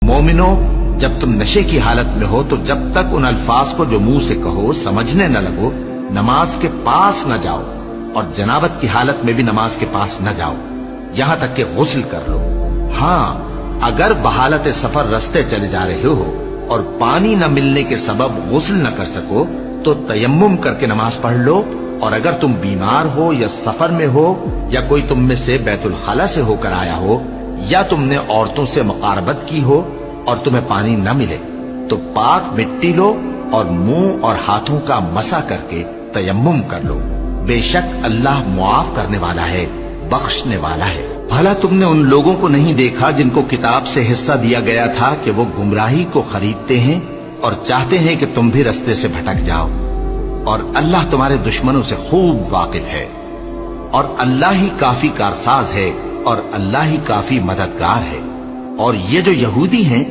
मोमिनो, जब तुम नशे की हालत में हो तो जब तक उन अल्फाज को जो मुंह से कहो समझने न लगो, नमाज के पास न जाओ, और जनाबत की हालत में भी नमाज के पास न जाओ, यहां तक कि गुस्ल कर लो। हाँ, अगर बहालत सफर रस्ते चले जा रहे हो और पानी न मिलने के सबब गुस्ल न कर सको तो तयम्मुम करके नमाज पढ़ लो, और अगर तुम बीमार हो या सफर में हो या कोई तुम में से बैतुल खला से होकर आया हो या तुमने औरतों से मुकारबत की हो और तुम्हें पानी न मिले तो पाक मिट्टी लो और मुंह और हाथों का मसा करके तयम्मुम कर लो। बेशक अल्लाह मुआफ करने वाला है, बख्शने वाला है। भला तुमने उन लोगों को नहीं देखा जिनको किताब से हिस्सा दिया गया था कि वो गुमराही को खरीदते हैं और चाहते हैं कि तुम भी रास्ते से भटक जाओ, और अल्लाह तुम्हारे दुश्मनों से खूब वाकिफ है, और अल्लाह ही काफी कारसाज है, और अल्लाह ही काफी मददगार है। और ये जो यहूदी हैं